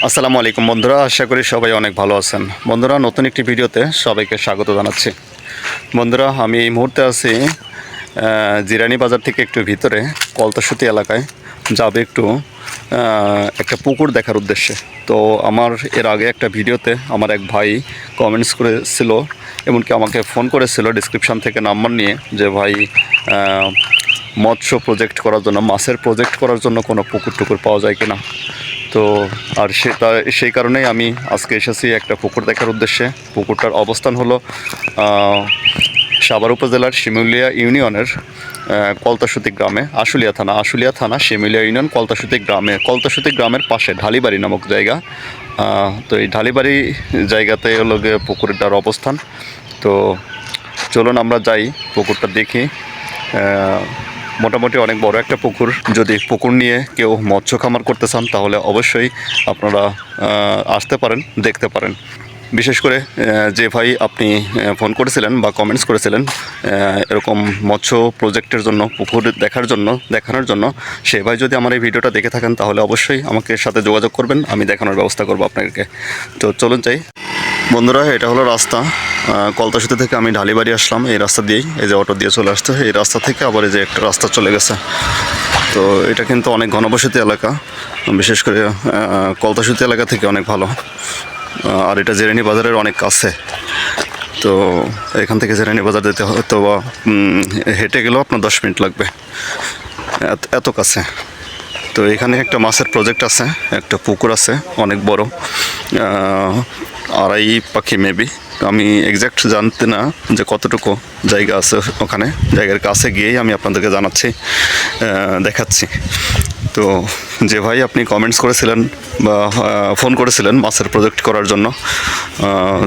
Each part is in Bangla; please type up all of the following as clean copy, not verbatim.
আসসালামু আলাইকুম বন্ধুরা, আশা করি সবাই অনেক ভালো আছেন। বন্ধুরা, নতুন একটি ভিডিওতে সবাইকে স্বাগত জানাচ্ছি। বন্ধুরা, আমি এই মুহূর্তে আছি জিরানি বাজার থেকে একটু ভিতরে কলতাসুতি এলাকায় যাবে একটু একটা পুকুর দেখার উদ্দেশ্যে। তো আমার এর আগে একটা ভিডিওতে আমার এক ভাই কমেন্টস করেছিল, এমনকি আমাকে ফোন করেছিল ডিসক্রিপশান থেকে নাম্বার নিয়ে, যে ভাই মৎস্য প্রজেক্ট করার জন্য, মাছের প্রজেক্ট করার জন্য কোনো পুকুর টুকুর পাওয়া যায় কিনা। তো আর সেই কারণেই আমি আজকে এসেছি একটা পুকুর দেখার উদ্দেশ্যে। পুকুরটার অবস্থান হলো সাভার উপজেলার শিমুলিয়া ইউনিয়নের কলতাসুতি গ্রামে, আশুলিয়া থানা শিমুলিয়া ইউনিয়ন কলতাসুতি গ্রামের পাশে ঢালিবাড়ি নামক জায়গা। তো এই ঢালিবাড়ি জায়গাতে হলো গিয়ে পুকুরটার অবস্থান। তো চলুন আমরা যাই, পুকুরটা দেখি। মোটামুটি অনেক বড় একটা পুকুর। যদি পুকুর নিয়ে কেউ মৎস্য খামার করতে চান তাহলে অবশ্যই আপনারা আসতে পারেন, দেখতে পারেন। বিশেষ করে যে ভাই আপনি ফোন করেছিলেন বা কমেন্টস করেছিলেন এরকম মৎস্য প্রজেক্টের জন্য, পুকুর দেখানোর জন্য, সে ভাই যদি আমার এই ভিডিওটা দেখে থাকেন তাহলে অবশ্যই আমাকে সাথে যোগাযোগ করবেন, আমি দেখানোর ব্যবস্থা করবো আপনাদেরকে। তো চলুন যাই। বন্ধুরা, এটা হলো রাস্তা। কলতাসুতি থেকে আমি ঢালিবাড়ি আসলাম এই রাস্তা দিয়েই, এই যে অটো দিয়ে চলে আসছে এই রাস্তা থেকে, আবার এই যে একটা রাস্তা চলে গেছে। তো এটা কিন্তু অনেক ঘনবসতি এলাকা, বিশেষ করে কলতাসুতি এলাকা থেকে অনেক ভালো। আর এটা জিরানি বাজারের অনেক কাছে। তো এখান থেকে জিরানি বাজার যেতে হয়তো বা হেঁটে গেলেও আপনার 10 মিনিট লাগবে, এত কাছে। তো এখানে একটা মাছের প্রজেক্ট আছে, একটা পুকুর আছে অনেক বড়, 2.5 পাখি মেবি। আমি এক্স্যাক্ট জানতে না যে কতটুকু জায়গা আছে ওখানে। জায়গার কাছে গিয়েই আমি আপনাদেরকে দেখাচ্ছি। তো যে ভাই আপনি কমেন্টস করেছিলেন বা ফোন করেছিলেন মাছের প্রজেক্ট করার জন্য,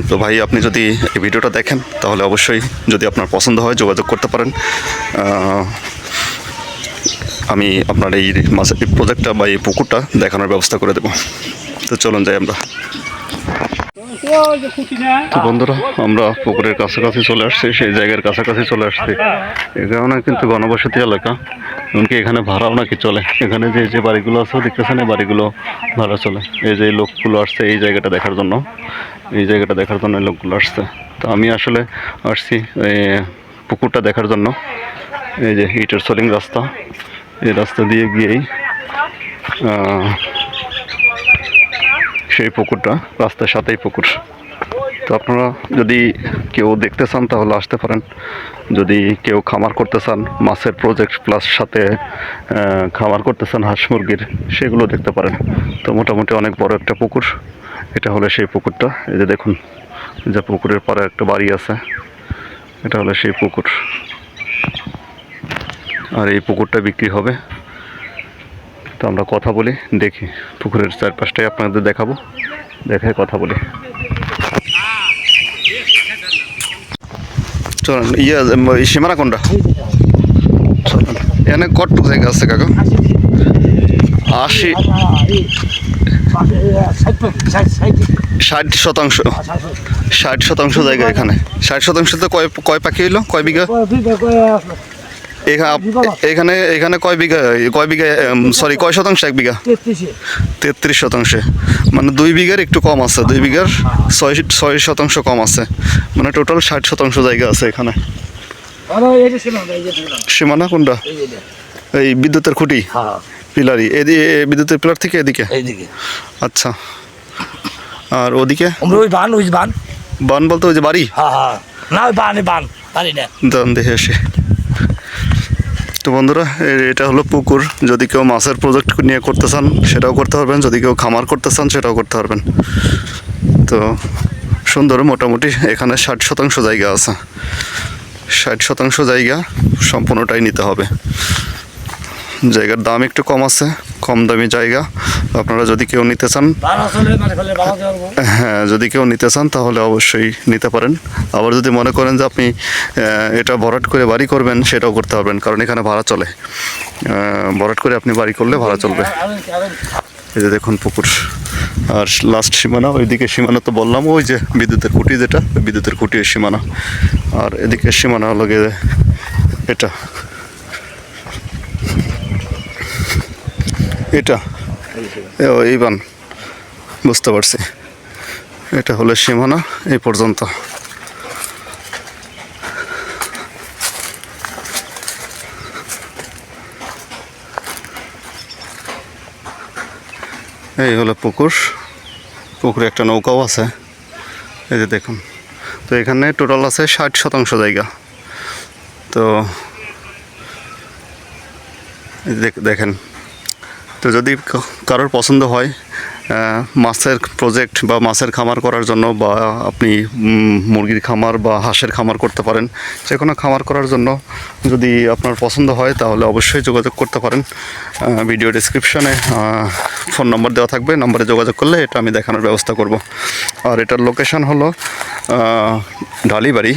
তো ভাই আপনি যদি এই ভিডিওটা দেখেন তাহলে অবশ্যই, যদি আপনার পছন্দ হয়, যোগাযোগ করতে পারেন। আমি আপনার এই মাছের প্রজেক্টটা বা এই পুকুরটা দেখানোর ব্যবস্থা করে দেব। তো চলুন যাই আমরা। তো বন্ধুরা, আমরা পুকুরের কাছাকাছি চলে আসছি, সেই জায়গার কাছাকাছি চলে আসছি। এখানে কিন্তু ঘনবসতি এলাকা, এমনকি এখানে ভাড়াও নাকি চলে। এখানে যে বাড়িগুলো আছে দেখতেছেন, এই বাড়িগুলো ভাড়া চলে। এই যে লোকগুলো আসছে এই জায়গাটা দেখার জন্য, এই লোকগুলো আসছে। তো আমি আসলে আসছি পুকুরটা দেখার জন্য। এই যে ইটের সোলিং রাস্তা, এই রাস্তা দিয়ে গিয়েই সেই পুকুরটা, রাস্তার সাথেই পুকুর। তো আপনারা যদি কেউ দেখতে চান তাহলে আসতে পারেন। যদি কেউ খামার করতে চান, মাছের প্রজেক্ট প্লাস সাথে খামার করতে চান হাঁস মুরগির, সেগুলো দেখতে পারেন। তো মোটামুটি অনেক বড় একটা পুকুর। এটা হলো সেই পুকুরটা। এই যে দেখুন, যে পুকুরের পাড়ে একটা বাড়ি আছে, এটা হলো সেই পুকুর। আর এই পুকুরটা বিক্রি হবে। তো আমরা কথা বলি, দেখি পুকুরের চারপাশটাই আপনাদের দেখাবো, দেখে কথা বলি। চলেন, সীমানা কোনটা? চলেন, এখানে কতটুকু জায়গা আছে কাকা? 60% জায়গা এখানে। 60%তে কয় পাখি হইলো, কয় বিঘা? এখানে কয় বিঘা, সরি কয় শতাংশ? 1 বিঘা, 33%। মানে 2 বিঘার একটু কম আছে, 2 বিঘার 6% কম আছে। মানে টোটাল 60% জায়গা আছে এখানে। সীমানা কোনটা? এই বিদ্যুতের খুঁটি, পিলারি, এদিকে বিদ্যুতের পিলার থেকে এদিকে। আচ্ছা, আর ওদিকে বান বলতে ওই যে বাড়ি, দেখে আসি। তো বন্ধুরা, এটা হলো পুকুর। যদি কেউ মাছের প্রজেক্ট নিয়ে করতে চান সেটাও করতে পারবেন, যদি কেউ খামার করতে চান সেটাও করতে পারবেন। তো সুন্দর, মোটামুটি এখানে 60% জায়গা আছে। 60% জায়গা সম্পূর্ণটাই নিতে হবে। জায়গার দাম একটু কম আছে, কম দামি জায়গা। আপনারা যদি কেউ নিতে চান, হ্যাঁ, যদি কেউ নিতে চান তাহলে অবশ্যই নিতে পারেন। আবার যদি মনে করেন যে আপনি এটা ভরাট করে বাড়ি করবেন, সেটাও করতে পারবেন, কারণ এখানে ভাড়া চলে। ভরাট করে আপনি বাড়ি করলে ভাড়া চলবে। এই যে দেখুন পুকুর। আর লাস্ট সীমানা, ওইদিকে সীমানা তো বললাম, ওই যে বিদ্যুতের খুঁটি, যেটা বিদ্যুতের খুঁটির সীমানা। আর এদিকে সীমানা হলো এটা, এই বান বুঝতে পারছি। এটা হলো সীমানা এই পর্যন্ত। এই হলো পুকুর, পুকুরে একটা নৌকাও আছে, এই যে দেখুন। তো এখানে টোটাল আছে 60% জায়গা। তো দেখেন, তো যদি কারোর পছন্দ হয় মাছের প্রজেক্ট বা মাছের খামার করার জন্য, বা আপনি মুরগির খামার বা হাঁসের খামার করতে পারেন, যে কোনো খামার করার জন্য যদি আপনার পছন্দ হয় তাহলে অবশ্যই যোগাযোগ করতে পারেন। ভিডিও ডেসক্রিপশনে ফোন নম্বর দেওয়া থাকবে, নম্বরে যোগাযোগ করলে এটা আমি দেখানোর ব্যবস্থা করব। আর এটার লোকেশন হলো ঢালিবাড়ি,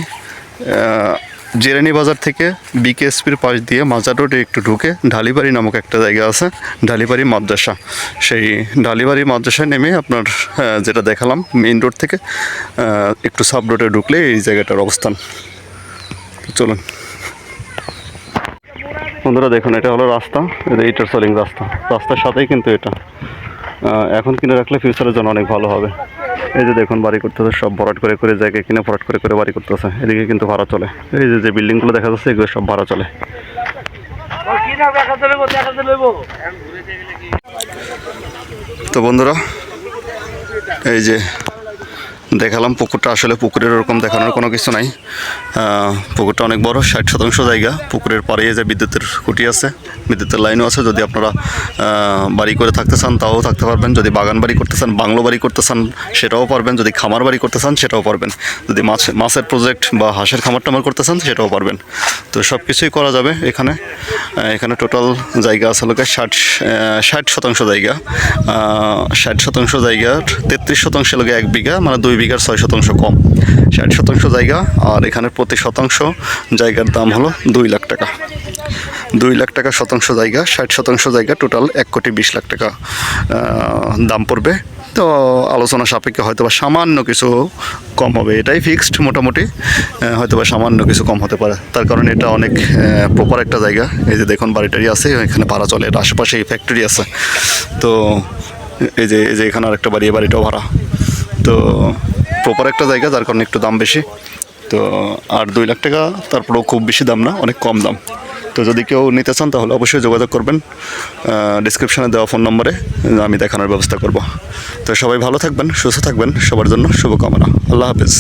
জিরানি বাজার থেকে বিকেএসপির পাশ দিয়ে মাজার রোডে একটু ঢুকে ঢালিবাড়ি নামক একটা জায়গা আছে, ঢালিবাড়ি মাদ্রাসা। সেই ঢালিবাড়ি মাদ্রাসায় নেমে আপনার যেটা দেখালাম মেইন রোড থেকে একটু সাব রোডে ঢুকলে এই জায়গাটার অবস্থান। চলুন বন্ধুরা, দেখুন এটা হলো রাস্তা, এইটার সলিং রাস্তা, রাস্তার সাথেই কিন্তু এটা। এখন কিনে রাখলে ফিউচারের জন্য অনেক ভালো হবে। এই যে দেখুন বাড়ি করতেছে, সব ভরাট করে করে জায়গায় কিনে ভরাট করে করে বাড়ি করতেছে। এদিকে কিন্তু ভাড়া চলে, এই যে যে বিল্ডিংগুলো দেখা যাচ্ছে এগুলো সব ভাড়া চলে। তো বন্ধুরা, এই যে দেখালাম পুকুরটা, আসলে পুকুরের ওরকম দেখানোর কোনো কিছু নাই। পুকুরটা অনেক বড়, 60% জায়গা। পুকুরের পাড়ে যে বিদ্যুতের খুঁটি আছে, বিদ্যুতের লাইনও আছে। যদি আপনারা বাড়ি করে থাকতে চান তাও থাকতে পারবেন, যদি বাগান বাড়ি করতে চান, বাংলো বাড়ি করতে চান সেটাও পারবেন, যদি খামার বাড়ি করতে চান সেটাও পারবেন, যদি মাছের প্রজেক্ট বা হাঁসের খামার টামার করতে চান সেটাও পারবেন। তো সব কিছুই করা যাবে এখানে। এখানে টোটাল জায়গা আছে লোকের 60% জায়গা। 60% জায়গার 33% লোকে 1 বিঘা, মানে 2 বিঘার 6% কম, 60% জায়গা। আর এখানে প্রতি শতাংশ জায়গার দাম হলো 2 লাখ টাকা। 2 লাখ টাকা শতাংশ জায়গা, 60% জায়গা, টোটাল 1,20,00,000 টাকা দাম পড়বে। তো আলোচনা সাপেক্ষে হয়তো বা সামান্য কিছু কম হবে, এটাই ফিক্সড মোটামুটি। হয়তো বা সামান্য কিছু কম হতে পারে, তার কারণ এটা অনেক প্রপার একটা জায়গা। এই যে দেখুন বাড়িটারি আছে, এখানে ভাড়া চলে, এটা আশেপাশে এই ফ্যাক্টরি আছে। তো এই যে এখানে আরেকটা বাড়ি, এই বাড়িটাও ভাড়া। তো প্রপার একটা জায়গা, যার কারণে একটু দাম বেশি। তো আর 2 লাখ টাকা তারপরেও খুব বেশি দাম না, অনেক কম দাম। তো যদি কেউ নিতে চান তাহলে অবশ্যই যোগাযোগ করবেন, ডিসক্রিপশানে দেওয়া ফোন নম্বরে আমি দেখানোর ব্যবস্থা করব। তো সবাই ভালো থাকবেন, সুস্থ থাকবেন, সবার জন্য শুভকামনা। আল্লাহ হাফেজ।